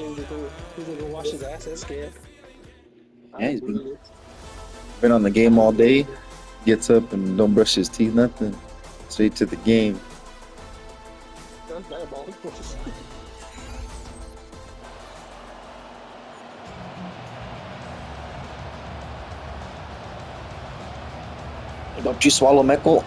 He's gonna go wash his ass. That's scared. I Yeah, don't he's believe it. been on the game all day. Gets up and don't brush his teeth, nothing. Straight to the game. That's diabolical. Don't you swallow Mecco?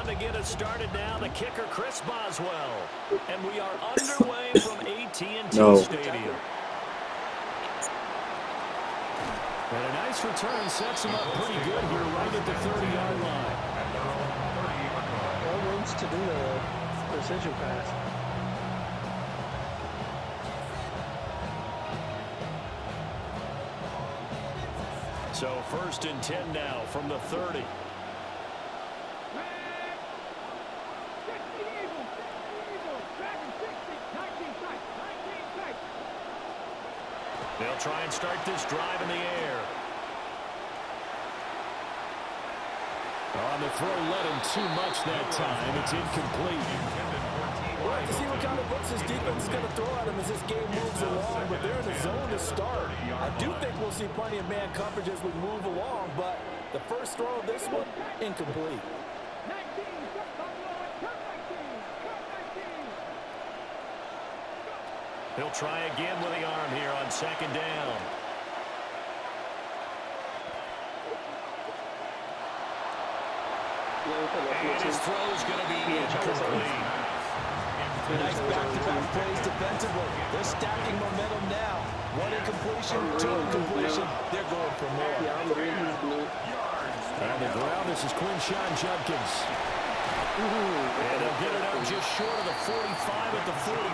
To get us started now, the kicker Chris Boswell, and we are underway from AT&T No. Stadium. And a nice return sets him up pretty good here right at the 30-yard line. Well wants to do the precision pass. So 1st and 10 now from the 30. They'll try and start this drive in the air. On the throw, led him too much that time. It's incomplete. We'll have to see what kind of looks this defense is going to throw at him as this game moves along, but they're in the zone to start. I do think we'll see plenty of man coverage as we move along, but the first throw of this one, incomplete. He'll try again with the arm here on 2nd down. And his throw is going to be incomplete. Nice back-to-back plays defensively. They're stacking momentum now. One incompletion, two incompletion. They're going for more. On the ground, this is Quinshawn Judkins. And they'll get it out just short of the 45 at the 44.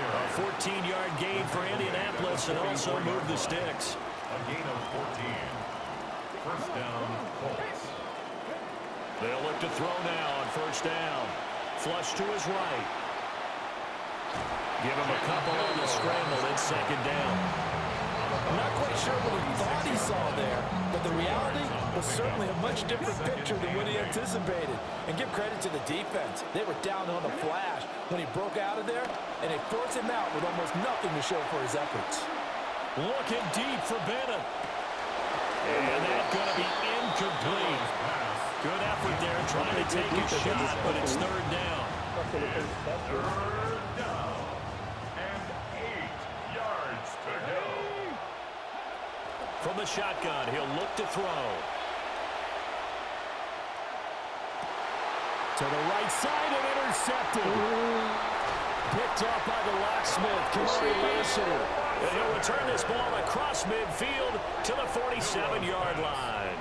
A 14-yard gain for Indianapolis and also move the sticks. A gain of 14. First down, Colts. They'll look to throw now on 1st down. Flush to his right. Give him a couple on the scramble. It's 2nd down. I'm not quite sure what he thought he saw there, but the reality was certainly a much different picture than what he anticipated. And give credit to the defense. They were down on the flash when he broke out of there, and they forced him out with almost nothing to show for his efforts. Looking deep for Bennett. And that's going to be incomplete. Good effort there trying to take a shot, but it's 3rd down. Third down. And 8 yards to go. From the shotgun, he'll look to throw. To the right side and intercepted. Picked off by the locksmith, Kamari Lassiter. And he'll return this ball across midfield to the 47-yard line.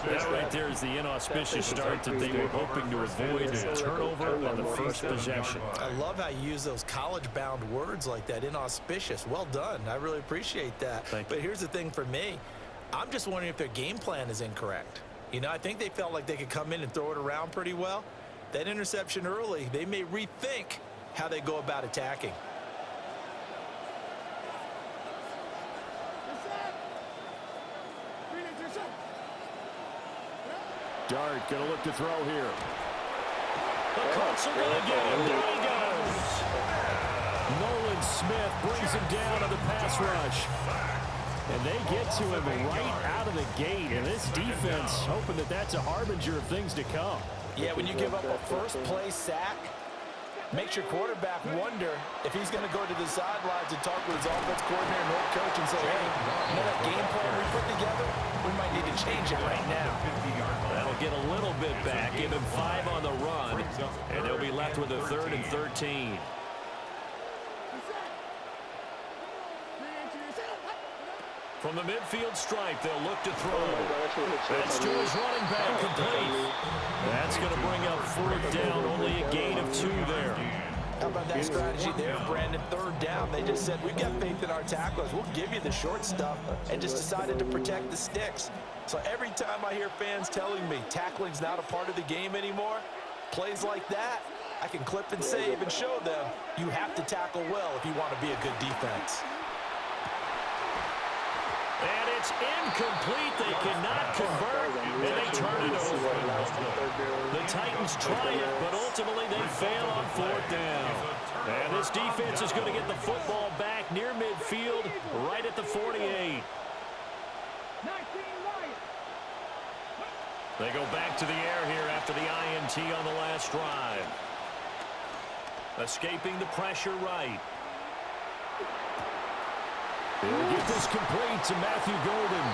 That right there is the inauspicious start that they were hoping to avoid, a turnover on the first possession. I love how you use those college-bound words like that, inauspicious. Well done. I really appreciate that. But here's the thing for me. I'm just wondering if their game plan is incorrect. You know, I think they felt like they could come in and throw it around pretty well. That interception early, they may rethink how they go about attacking. Dart going to look to throw here. The Colts are going to get him. There he goes. Nolan Smith brings him down on the pass rush. And they get to him right out of the gate. And this defense hoping that that's a harbinger of things to come. Yeah, when you give up a first-play sack, makes your quarterback wonder if he's going to go to the sidelines and talk with his offense coordinator and head coach and say, hey, you know that game plan we put together? We might need to change it right now. That'll get a little bit back, give him 5 on the run, and they'll be left with a 3rd and 13. From the midfield stripe, they'll look to throw. That's to his running back, complete. That's going to bring up 4th down, only a gain of 2 there. How about that strategy there, Brandon? 3rd down. They just said, we've got faith in our tacklers. We'll give you the short stuff, and just decided to protect the sticks. So every time I hear fans telling me tackling's not a part of the game anymore, Plays like that, I can clip and save and show them you have to tackle well if you want to be a good defense. And it's incomplete. They cannot convert, and they turn it over. The Titans try it, but ultimately they fail on fourth down. And this defense is going to get the football back near midfield, right at the 48. They go back to the air here after the INT on the last drive. Escaping the pressure right. He'll get this complete to Matthew Golden.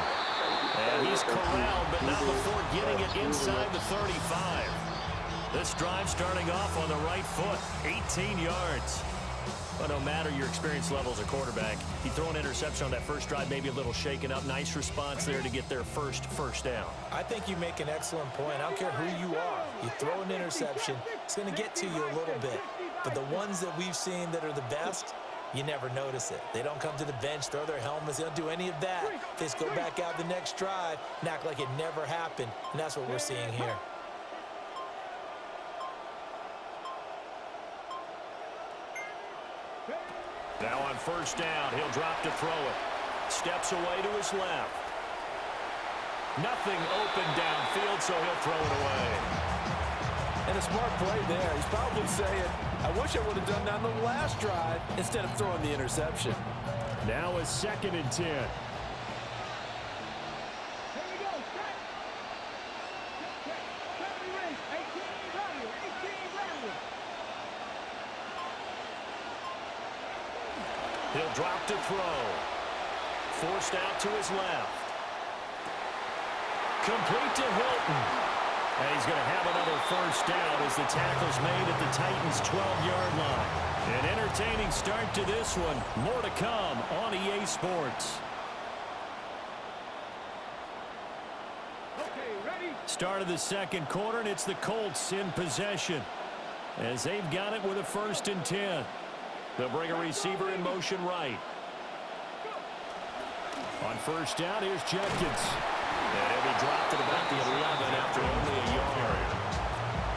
And he's corralled, but not before getting it inside the 35. This drive starting off on the right foot, 18 yards. But no matter your experience level as a quarterback, you throw an interception on that first drive, maybe a little shaken up. Nice response there to get their first down. I think you make an excellent point. I don't care who you are. You throw an interception, it's going to get to you a little bit. But the ones that we've seen that are the best, you never notice it. They don't come to the bench, throw their helmets. They don't do any of that. They just go back out the next drive and act like it never happened. And that's what we're seeing here. Now on first down, he'll drop to throw it. Steps away to his left. Nothing open downfield, so he'll throw it away. And a smart play there. He's probably saying, I wish I would have done that on the last drive instead of throwing the interception. Now a 2nd and 10. He'll drop to throw. Forced out to his left. Complete to Hilton. And he's going to have another first down as the tackle's made at the Titans' 12-yard line. An entertaining start to this one. More to come on EA Sports. Start of the second quarter, and it's the Colts in possession as they've got it with a 1st and 10. They'll bring a receiver in motion right. On first down, here's Jenkins. And he'll be dropped at about the 11 after only a yard.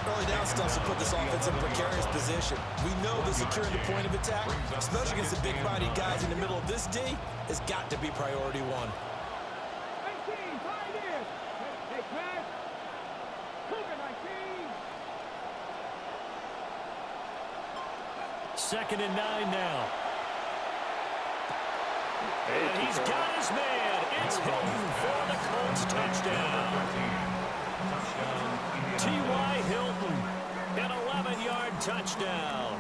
Early down stuff to put this offense in a precarious position. We know that securing the point of attack, especially against the big-bodied guys in the middle of this D, has got to be priority one. 2nd and 9 now. And he's got his man. It's Hilton for the Colts touchdown. T.Y. Hilton, an 11-yard touchdown.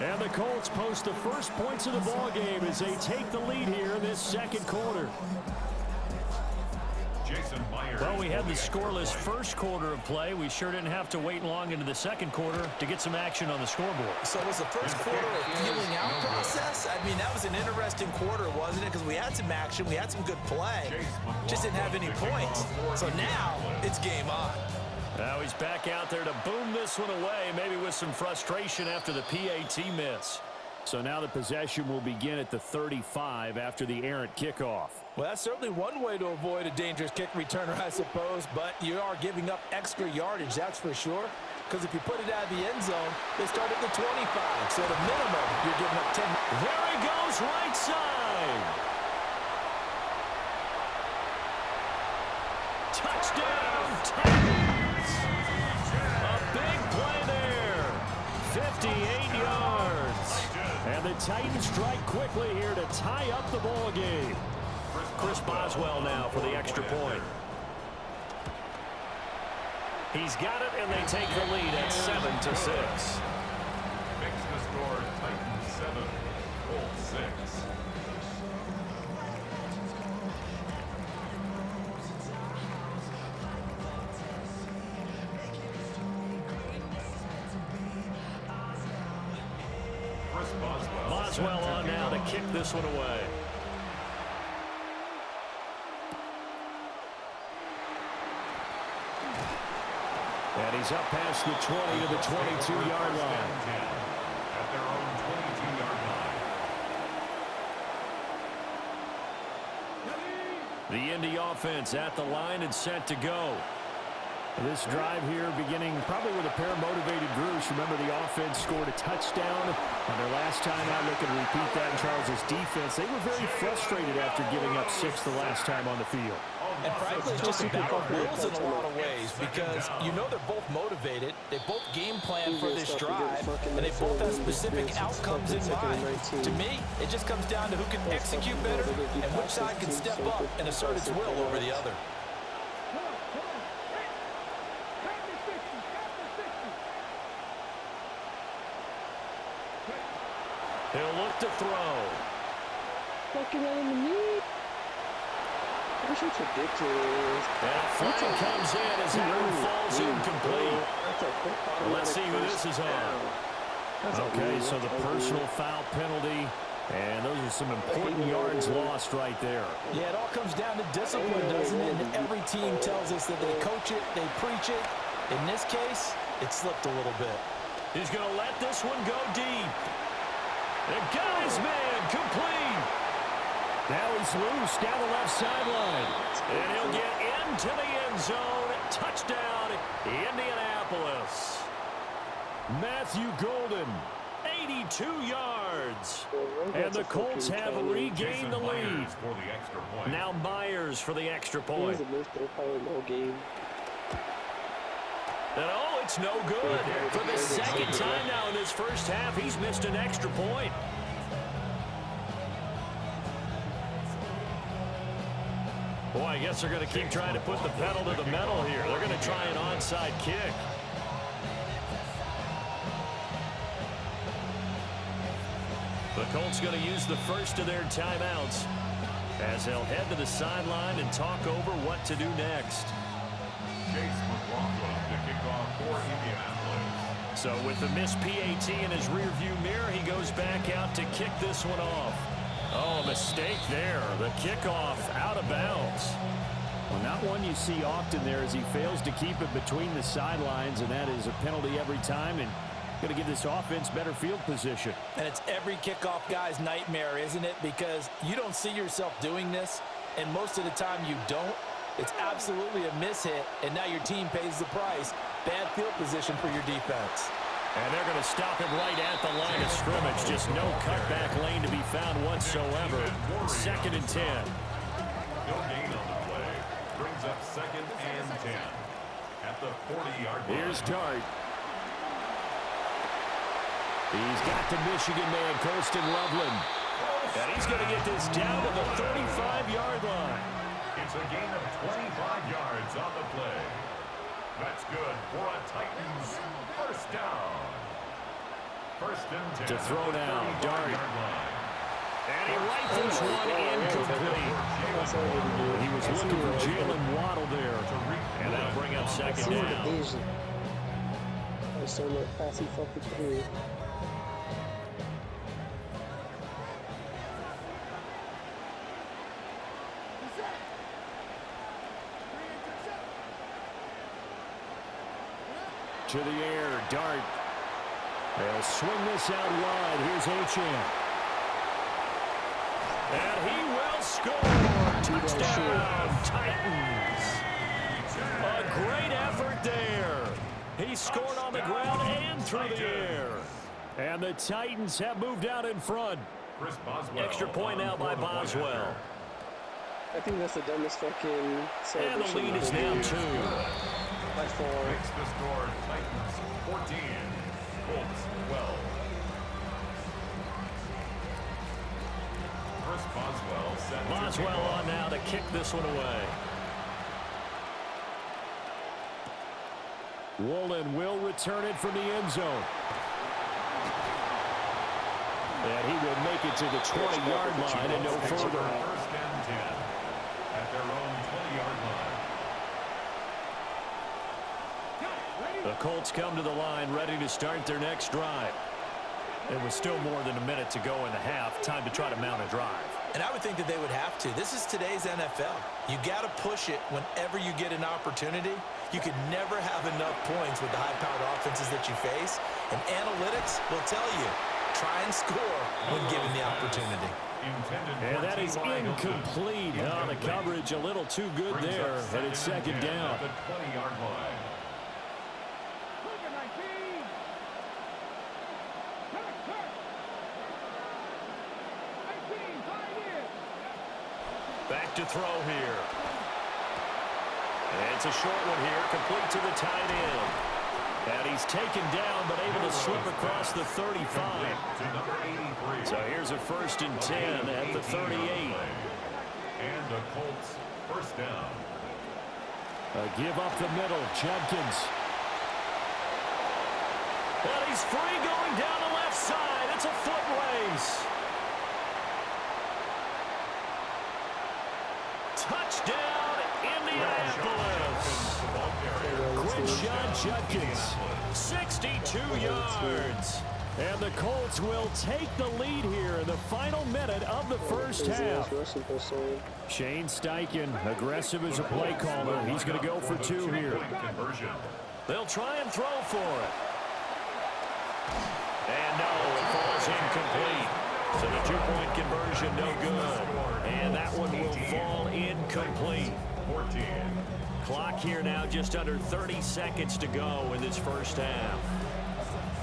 And the Colts post the first points of the ballgame as they take the lead here in this second quarter. Well, we had the scoreless first quarter of play. We sure didn't have to wait long into the second quarter to get some action on the scoreboard. So was the first quarter a feeling out process? I mean, that was an interesting quarter, wasn't it? Because we had some action, we had some good play, just didn't have any points. So now it's game on. Now he's back out there to boom this one away, maybe with some frustration after the PAT miss. So now the possession will begin at the 35 after the errant kickoff. Well, that's certainly one way to avoid a dangerous kick returner, I suppose, but you are giving up extra yardage, that's for sure. Because if you put it out of the end zone, they start at the 25. So at a minimum, you're giving up 10. There he goes, right side. Touchdown, Titans. A big play there. 58 yards. And the Titans strike quickly here to tie up the ball game. Chris Boswell now for the extra point. He's got it, and they take the lead at 7-6. Makes the score Titans 7, Colts 6. Boswell on now to kick this one away. And he's up past the 20 to the 22-yard line. At their own 22-yard line. The Indy offense at the line and set to go. This drive here beginning probably with a pair of motivated groups. Remember, the offense scored a touchdown on their last time out. Looking to repeat that in Charles' defense. They were very frustrated after giving up 6 the last time on the field. And frankly, it's just about wills in a lot of ways because you know they're both motivated. They both game plan for this drive, and they both have specific outcomes in mind. To me, it just comes down to who can execute better and which side can step up and assert its will over the other. He'll look to throw. Fucking out in the knee. This is ridiculous. And a flag comes in as that one falls incomplete. Let's see who this is on. Okay, so the personal foul penalty, and those are some important yards lost right there. Yeah, it all comes down to discipline, doesn't it? And every team tells us that they coach it, they preach it. In this case, it slipped a little bit. He's going to let this one go deep. And got his man complete. Now he's loose down the left sideline. And he'll get into the end zone. Touchdown, Indianapolis. Matthew Golden, 82 yards. And the Colts have regained the lead. Now Myers for the extra point. And oh, it's no good. For the second time now in this first half, he's missed an extra point. Boy, I guess they're going to keep trying to put the pedal to the metal here. They're going to try an onside kick. The Colts going to use the first of their timeouts as they'll head to the sideline and talk over what to do next. So with the missed PAT in his rearview mirror, he goes back out to kick this one off. Oh, a mistake there. The kickoff out of bounds. Well, not one you see often there as he fails to keep it between the sidelines, and that is a penalty every time, and going to give this offense better field position. And it's every kickoff guy's nightmare, isn't it? Because you don't see yourself doing this, and most of the time you don't. It's absolutely a mishit, and now your team pays the price. Bad field position for your defense. And they're going to stop him right at the line of scrimmage. Just no cutback lane to be found whatsoever. 2nd and 10. No gain on the play. Brings up 2nd and 10. At the 40-yard line. Here's Dart. He's got the Michigan man, Colston Loveland. And he's going to get this down to the 35-yard line. It's a gain of 25 yards on the play. That's good for a Titans first down. 1st and 10. To throw now, Dart. And he rifles one incomplete. He was looking for Jalen Waddle there. And that'll bring up 2nd down. I so much pass he fucking through. To the air, Dart. They'll swing this out wide. Here's Achane. And he will score. Touchdown, Titans. A great effort there. He scored on the ground and through the air. And the Titans have moved out in front. Extra point now by Boswell. I think that's the dumbest fucking And the lead is now 2. By 4. Makes the score Titans 14, Colts 12. Chris Boswell set Boswell on now to kick this one away. Woolen will return it from the end zone. And he will make it to the 20-yard line and no further. 1st and 10 at their own 20-yard line. The Colts come to the line ready to start their next drive. It was still more than a minute to go in the half. Time to try to mount a drive. And I would think that they would have to. This is today's NFL. You got to push it whenever you get an opportunity. You could never have enough points with the high-powered offenses that you face. And analytics will tell you, try and score when given the opportunity. And that is incomplete. Oh, the coverage a little too good there. And it's 2nd down. The 20-yard line. Back to throw here. And it's a short one here, complete to the tight end. And he's taken down, but able to slip across the 35. So here's a 1st and 10 at the 38. And the Colts first down. Give up the middle, Judkins. And he's free going down the left side. It's a foot race. Touchdown, Indianapolis. Quinshon Judkins, 62 yards. And the Colts will take the lead here in the final minute of the first half. Shane Steichen, aggressive as a play caller. He's going to go for 2 here. They'll try and throw for it. And no, it falls incomplete. So the 2-point conversion, no good. And that one will fall incomplete. 14. Clock here now just under 30 seconds to go in this first half.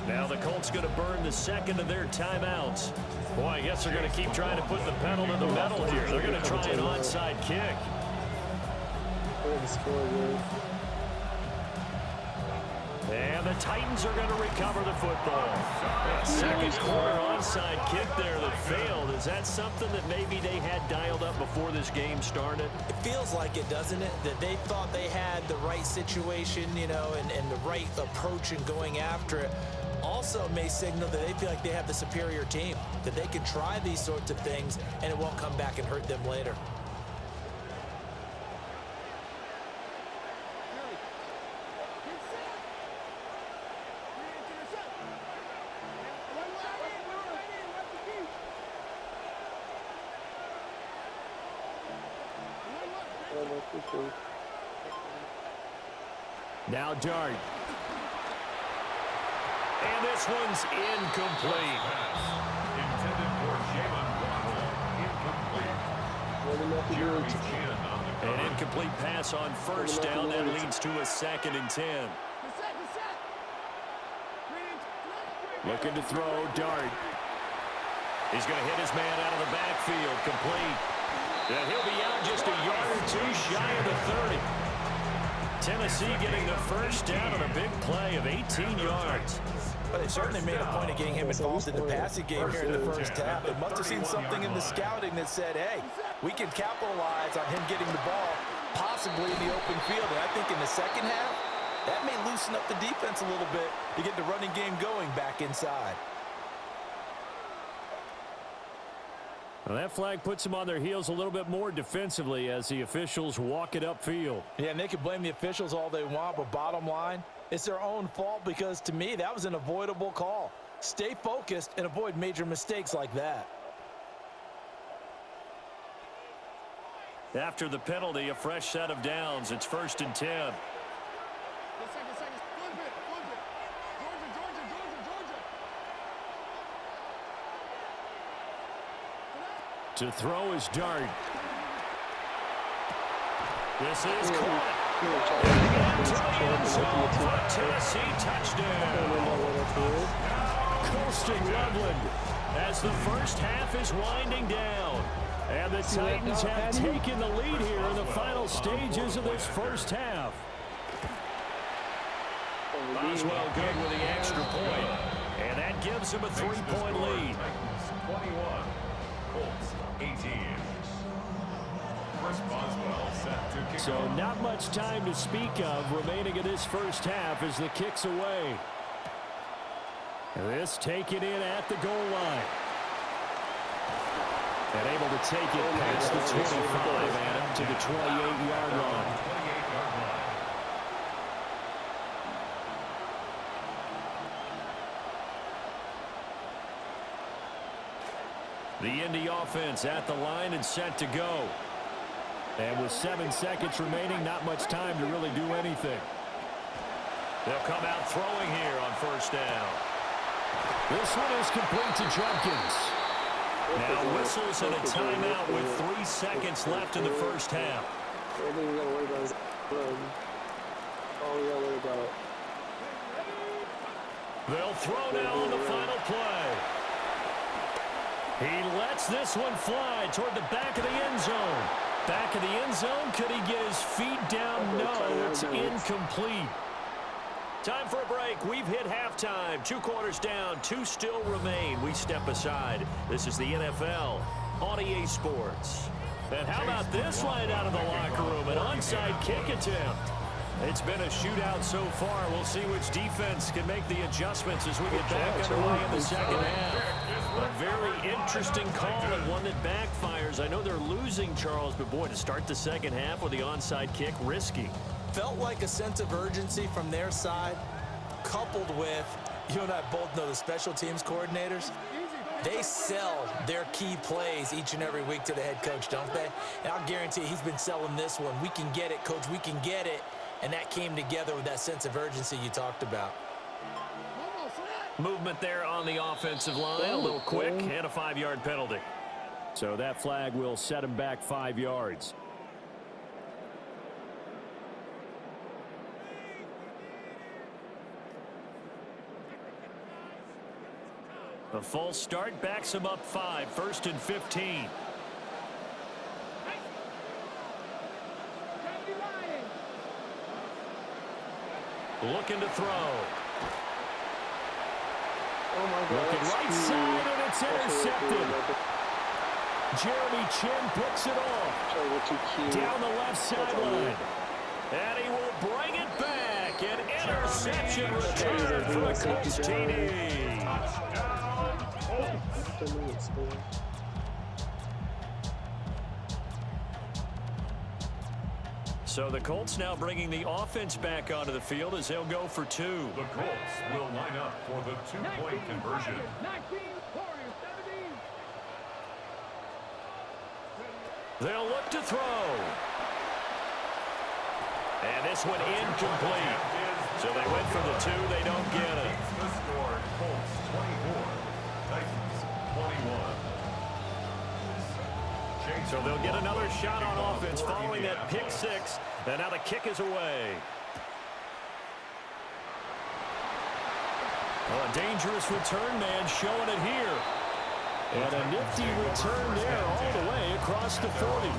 Now the Colts going to burn the second of their timeouts. Boy, I guess they're going to keep trying to put the pedal to the metal here. They're going to try an onside kick. And the Titans are going to recover the football. Second quarter onside kick there that failed. Is that something that maybe they had dialed up before this game started? It feels like it, doesn't it? That they thought they had the right situation, you know, and the right approach in going after it. Also may signal that they feel like they have the superior team, that they can try these sorts of things and it won't come back and hurt them later. Now Dart. And this one's incomplete. Intended for Jalen Waddle. Incomplete. An incomplete pass on first down. That leads to a 2nd and 10. Looking to throw, Dart. He's going to hit his man out of the backfield. Complete. And he'll be out just a yard or 2 shy of the 30. Tennessee getting the first down on a big play of 18 yards. But they certainly made a point of getting him involved in the passing game here in the first half. They must have seen something in the scouting that said, hey, we can capitalize on him getting the ball, possibly in the open field. And I think in the second half, that may loosen up the defense a little bit to get the running game going back inside. Well, that flag puts them on their heels a little bit more defensively as the officials walk it upfield. Yeah, and they can blame the officials all they want, but bottom line, it's their own fault because, to me, that was an avoidable call. Stay focused and avoid major mistakes like that. After the penalty, a fresh set of downs. It's 1st and 10. To throw is Dart. This is caught. For Tennessee touchdown. Colston Loveland as the first half is winding down. And the Titans have taken the lead here in the final stages of this first half. Boswell good with the extra point. And that gives him a 3-point lead. 21. Colts 18. Chris Boswell set to kick So off. not much time to speak of remaining in this first half as the kick's away. This taken in at the goal line. And able to take it past the 25 and up to the 28-yard line. The Indy offense at the line and set to go. And with 7 seconds remaining, not much time to really do anything. They'll come out throwing here on first down. This one is complete to Judkins. Now whistles and a timeout with 3 seconds left in the first half. Everything you gotta worry about is run. All you gotta worry about. They'll throw now on the final play. He lets this one fly toward the back of the end zone. Back of the end zone. Could he get his feet down? No, it's incomplete. Time for a break. We've hit halftime. 2 quarters down. 2 still remain. We step aside. This is the NFL on EA Sports. And how about this line out of the locker room? An onside kick attempt. It's been a shootout so far. We'll see which defense can make the adjustments as we get back underway in the second half. A very interesting call and one that backfires. I know they're losing, Charles, but boy, to start the second half with the onside kick, risky. Felt like a sense of urgency from their side, coupled with, you and I both know the special teams coordinators, they sell their key plays each and every week to the head coach, don't they? And I'll guarantee he's been selling this one. We can get it, coach, we can get it. And that came together with that sense of urgency you talked about. Movement there on the offensive line, a little quick, and a 5-yard penalty. So that flag will set him back 5 yards. A false start backs him up 5, 1st and 15. Looking to throw. Oh my God. Looking right side, and it's intercepted. Jeremy Chin picks it off. Down the left sideline. And he will bring it back. An interception return for the Colts TD. So the Colts now bringing the offense back onto the field as they'll go for 2. The Colts will line up for the 2-point conversion. They'll look to throw. And this one incomplete. So they went for the 2. They don't get it. The score, Colts 24, Titans 21. So they'll get another shot on offense following that pick 6. And now the kick is away. Well, a dangerous return man showing it here. And a nifty return there all the way across the 40.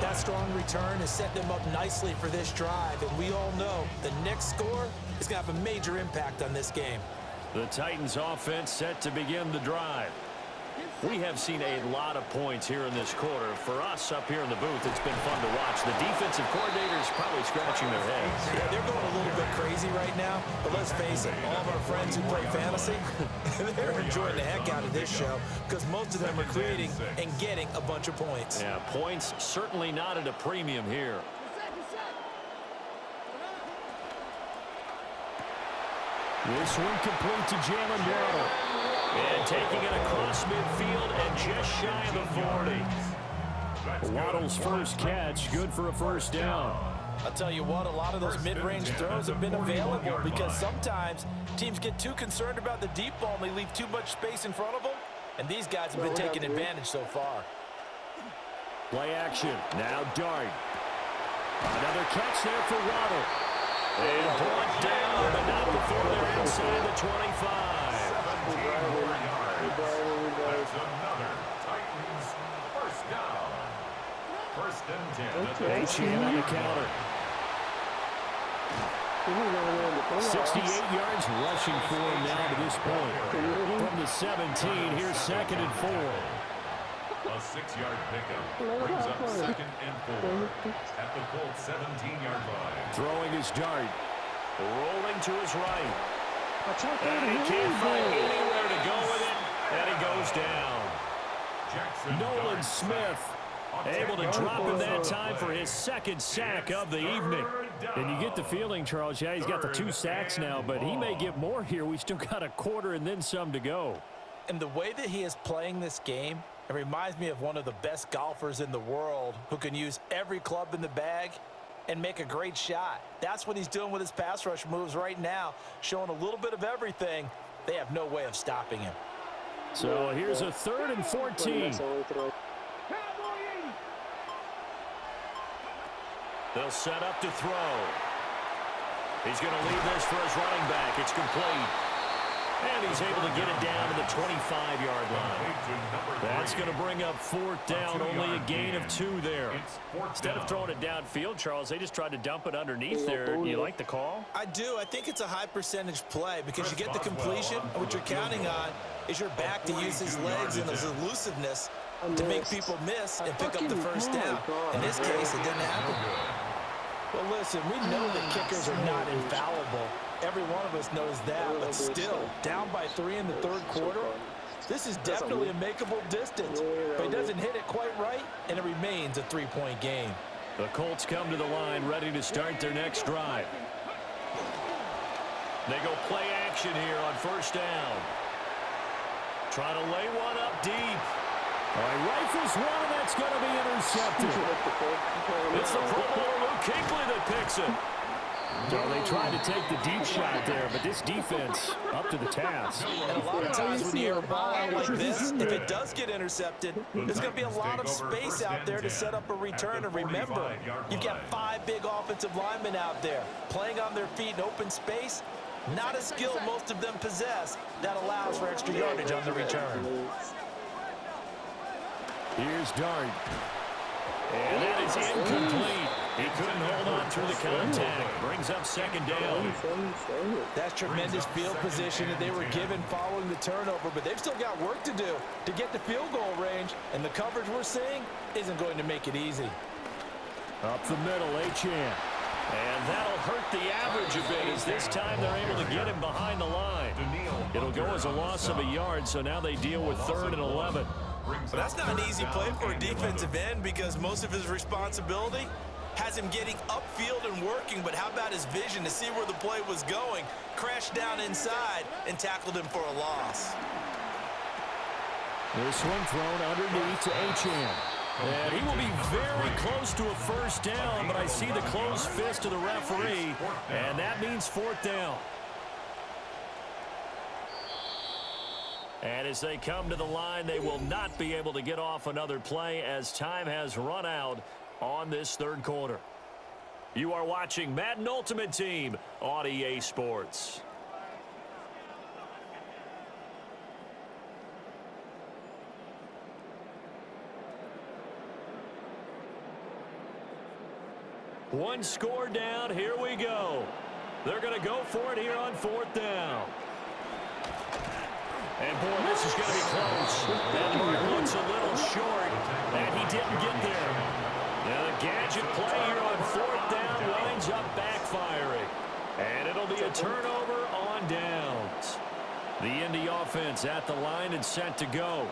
That strong return has set them up nicely for this drive. And we all know the next score is going to have a major impact on this game. The Titans offense set to begin the drive. We have seen a lot of points here in this quarter. For us up here in the booth, it's been fun to watch. The defensive coordinators probably scratching their heads. Yeah, they're going a little bit crazy right now. But let's face it, all of our friends who play fantasy, they're enjoying the heck out of this show because most of them are creating and getting a bunch of points. Yeah, points certainly not at a premium here. This one complete to Jalen Waddle. And taking it across midfield and just shy of the 40. Waddle's first catch, good for a first down. I'll tell you what, a lot of those mid-range throws have been available because sometimes teams get too concerned about the deep ball and they leave too much space in front of them. And these guys have been taking advantage so far. Play action. Now Dart. Another catch there for Waddle. And brought down, but not before they're inside the 25. That's another Titans first down. 1st and 10. Etienne on the counter. 68 yards rushing for him now to this point. From the 17, here's 2nd and 4. A 6-yard pickup brings up 2nd and 4 at the Colts 17-yard line. Throwing his Dart. Rolling to his right. And he can't find anywhere to go with it. And he goes down. Nolan Smith able to drop him that time for his 2nd sack of the evening. And you get the feeling, Charles, yeah, he's got the 2 sacks now, but he may get more here. We still got a quarter and then some to go. And the way that he is playing this game, it reminds me of one of the best golfers in the world who can use every club in the bag and make a great shot. That's what he's doing with his pass rush moves right now, showing a little bit of everything. They have no way of stopping him. So here's a 3rd and 14. They'll set up to throw. He's going to leave this for his running back. It's complete. And he's able to get it down to the 25-yard line. That's going to bring up 4th down, only a gain of 2 there. Instead of throwing it downfield, Charles, they just tried to dump it underneath there. You like the call? I do. I think it's a high percentage play because you get the completion, and what you're counting on is your back to use his legs and his elusiveness to make people miss and pick up the first down. In this case, it didn't happen. Well, listen, we know that kickers are not infallible. Every one of us knows that, but still, down by 3 in the 3rd quarter, this is definitely a makeable distance. But he doesn't hit it quite right, and it remains a 3-point game. The Colts come to the line, ready to start their next drive. They go play action here on 1st down. Trying to lay one up deep. All right, rifles one, and that's going to be intercepted. It's the Pro Bowler Luke Kuechly that picks it. So they tried to take the deep shot there, but this defense up to the task. And a lot of times when you air a ball out like this, if it does get intercepted, there's going to be a lot of space out there to set up a return. And remember, you've got 5 big offensive linemen out there playing on their feet in open space. Not a skill most of them possess that allows for extra yardage on the return. Here's Dart. And that is incomplete. He couldn't hold on through the contact. Brings up 2nd down. That's tremendous field position that they were given following the turnover, but they've still got work to do to get the field goal range, and the coverage we're seeing isn't going to make it easy. Up the middle, Achane. And that'll hurt the average a bit as this time they're able to get him behind the line. It'll go as a loss of a yard, so now they deal with 3rd and 11. But that's not an easy play for a defensive end because most of his responsibility has him getting upfield and working, but how about his vision to see where the play was going, crashed down inside, and tackled him for a loss. This one thrown underneath to Achane. And he will be very close to a 1st down, but I see the closed fist of the referee, and that means 4th down. And as they come to the line, they will not be able to get off another play as time has run out on this 3rd quarter. You are watching Madden Ultimate Team on EA Sports. One score down. Here we go. They're going to go for it here on 4th down. And, boy, this is going to be close. That mark looks a little short, and he didn't get there. Now the gadget play here on 4th down winds up backfiring. And it'll be a turnover on downs. The Indy offense at the line and set to go.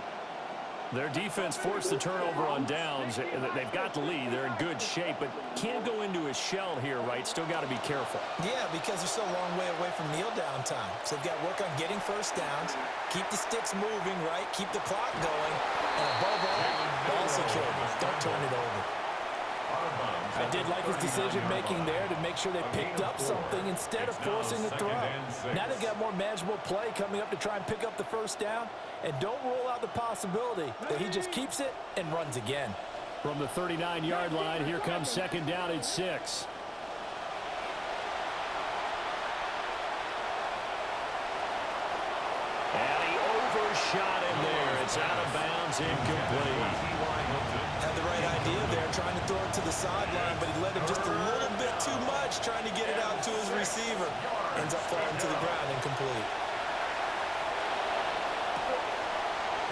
Their defense forced the turnover on downs. They've got the lead. They're in good shape, but can't go into a shell here, right? Still got to be careful. Yeah, because they're still a long way away from kneel down time. So they've got to work on getting 1st downs, keep the sticks moving, right? Keep the clock going, and above all, ball security. Don't turn it over. I did like his decision-making there to make sure they picked up something instead of forcing the throw. Now they've got more manageable play coming up to try and pick up the 1st down, and don't rule out the possibility that he just keeps it and runs again. From the 39-yard line, here comes 2nd down at 6. And he overshot him there. It's out of bounds, incomplete. Had the right idea there, trying to throw it to the sideline, but he led him just a little bit too much, trying to get it out to his receiver. Ends up falling to the ground, incomplete.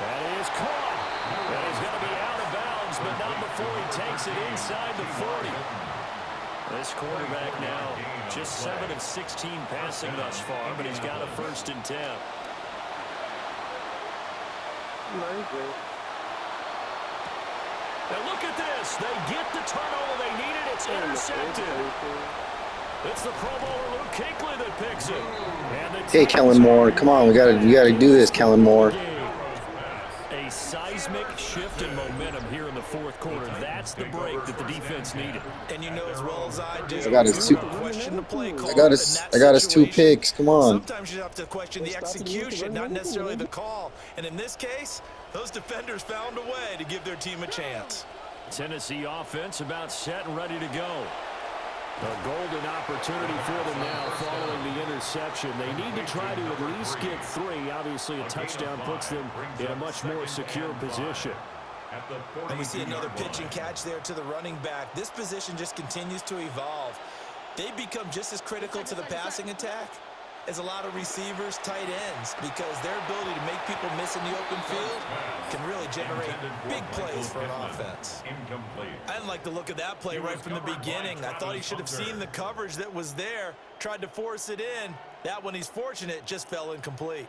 That is caught. That is going to be out of bounds, but not before he takes it inside the 40. This quarterback now just 7 of 16 passing thus far, but he's got a 1st and 10. Now look at this. They get the turnover they needed. It's intercepted. It's the Pro Bowler Luke Kuechly that picks it. Hey, Kellen Moore, come on, we gotta do this, Kellen Moore. A seismic shift in momentum here in the 4th quarter. That's the break that the defense needed. And you know as well as I do, I got his two. I got his 2 picks. Come on. Sometimes you have to question the execution, not necessarily the call. And in this case, those defenders found a way to give their team a chance. Tennessee offense about set and ready to go. A golden opportunity for them now following the interception. They need to try to at least get 3. Obviously, a touchdown puts them in a much more secure position. And we see another pitch and catch there to the running back. This position just continues to evolve. They become just as critical to the passing attack as a lot of receivers, tight ends, because their ability to make people miss in the open field can really generate big plays for an offense. I didn't like the look of that play right from the beginning. I thought he should have seen the coverage that was there, tried to force it in. That one, he's fortunate, just fell incomplete.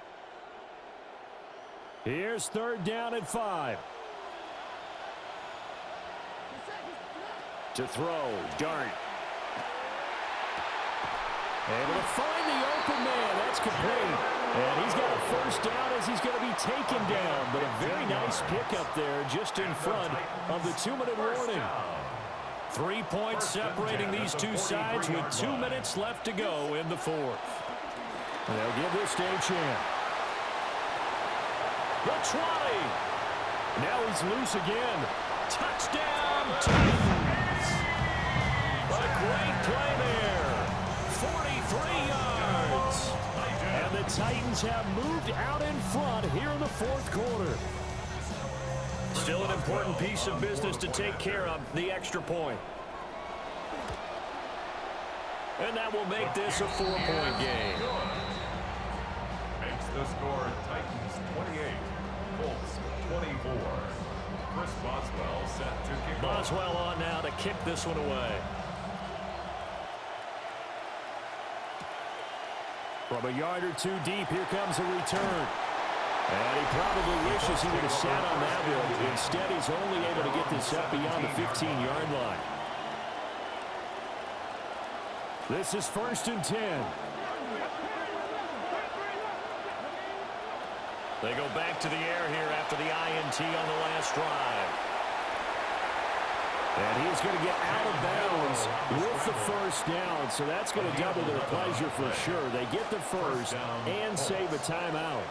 Here's 3rd down and 5. To throw, Dart. Able to find the open man. That's complete. And he's got a 1st down as he's going to be taken down. But a very nice pickup there just in front of the 2-minute warning. 3 points separating these two sides with 2 minutes left to go in the 4th. They'll give this to Achane. The 20. Now he's loose again. Touchdown, Titans. A great play there. 43 yards. And the Titans have moved out in front here in the 4th quarter. Still an important piece of business to take care of, the extra point. And that will make this a 4-point game. Makes the score Titans 28, Colts 24. Chris Boswell set to kick off. Boswell on now to kick this one away. From a yard or 2 deep, here comes a return. And he probably wishes he would have sat on that one. Instead, he's only able to get this up beyond the 15-yard line. This is 1st and 10. They go back to the air here after the INT on the last drive. And he's going to get out of bounds with the 1st down, so that's going to double their pleasure for sure. They get the 1st and save a timeout.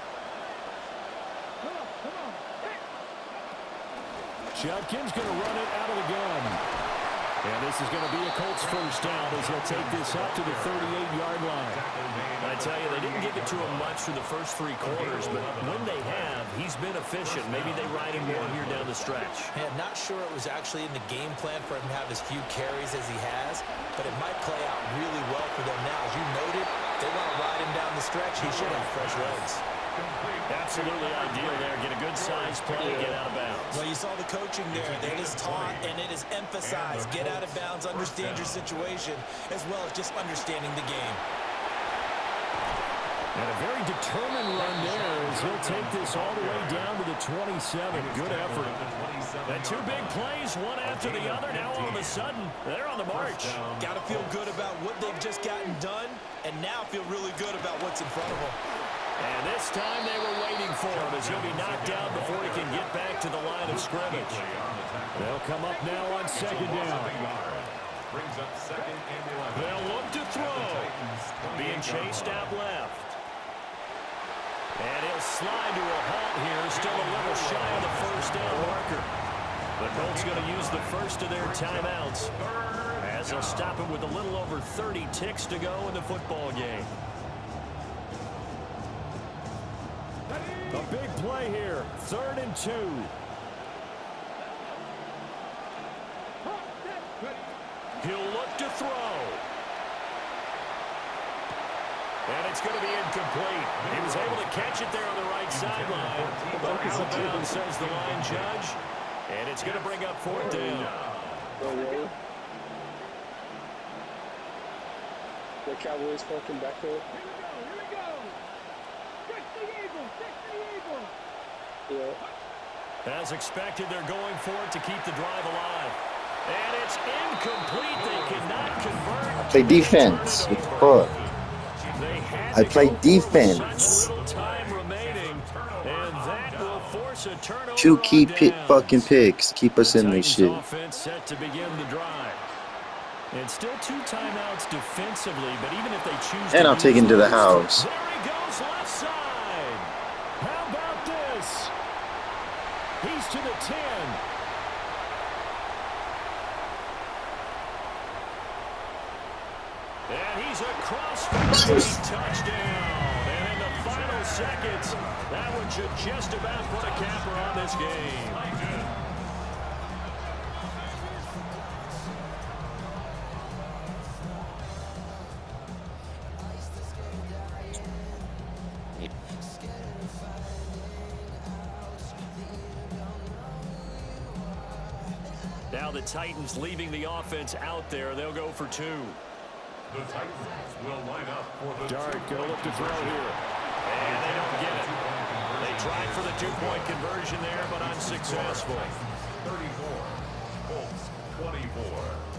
Judkins going to run it out of the gun. And this is going to be a Colts 1st down as he'll take this up to the 38-yard line. I tell you, they didn't give it to him much for the first 3 quarters, but when they have, he's been efficient. Maybe they ride him more here down the stretch. Yeah, not sure it was actually in the game plan for him to have as few carries as he has, but it might play out really well for them now. As you noted, they want to ride him down the stretch. He should have fresh legs. Absolutely ideal there. Get a good size play, get out of bounds. Well, you saw the coaching there. It is taught and it is emphasized. Get out of bounds, understand your situation, as well as just understanding the game. And a very determined run there as he'll take this all the way down to the 27. Good effort. And 2 big plays, one after the other. Now all of a sudden, they're on the march. Got to feel good about what they've just gotten done, and now feel really good about what's in front of them. And this time they were waiting for him as he'll be knocked down before he can get back to the line of scrimmage. They'll come up now on 2nd down. Brings up 2nd and 11. They'll look to throw. Being chased out left. And he'll slide to a halt here. Still a little shy of the 1st down marker. The Colts going to use the first of their timeouts as they'll stop him with a little over 30 ticks to go in the football game. A big play here. 3rd and 2. He'll look to throw. And it's going to be incomplete. He was able to catch it there on the right sideline. But out of bounds, says the line judge. And it's going to bring up 4th down. The Cowboys fucking back there. Yeah. As expected, they're going for it to keep the drive alive. And it's incomplete. They cannot convert. I play defense. What the fuck? I play defense. 2 key fucking picks. Keep us in this shit. Offense set to begin the drive. And still 2 timeouts defensively, but even if they choose And I'll take him to the house. There he goes left side. How about this? He's to the 10. And he's across for a touchdown. And in the final seconds, that one should just about put a capper on this game. Now the Titans leaving the offense out there. They'll go for two. The Titans will line up for the Dart, go look to throw here. And they don't get it. They tried for the two-point conversion there, but unsuccessful. 34, Colts 24.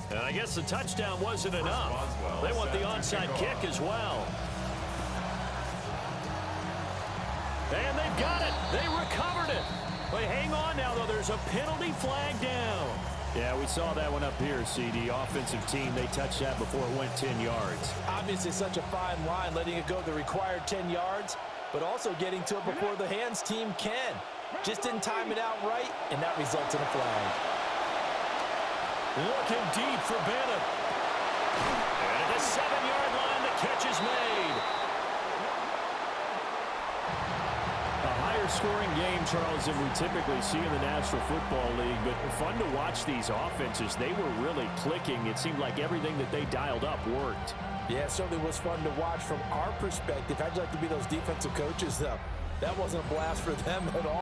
And I guess the touchdown wasn't enough. They want the onside kick as well. And they've got it. They recovered it. But hang on now, though. There's a penalty flag down. Yeah, we saw that one up here, CD. Offensive team, they touched that before it went 10 yards. Obviously such a fine line, letting it go the required 10 yards, but also getting to it before the hands team can. Just didn't time it out right, and that results in a flag. Looking deep for Bennett. And at the 7-yard line, the catch is made. A higher scoring game, Charles, than we typically see in the National Football League, but fun to watch these offenses. They were really clicking. It seemed like everything that they dialed up worked. Yeah, it certainly was fun to watch from our perspective. How'd you like to be those defensive coaches, though? That wasn't a blast for them at all.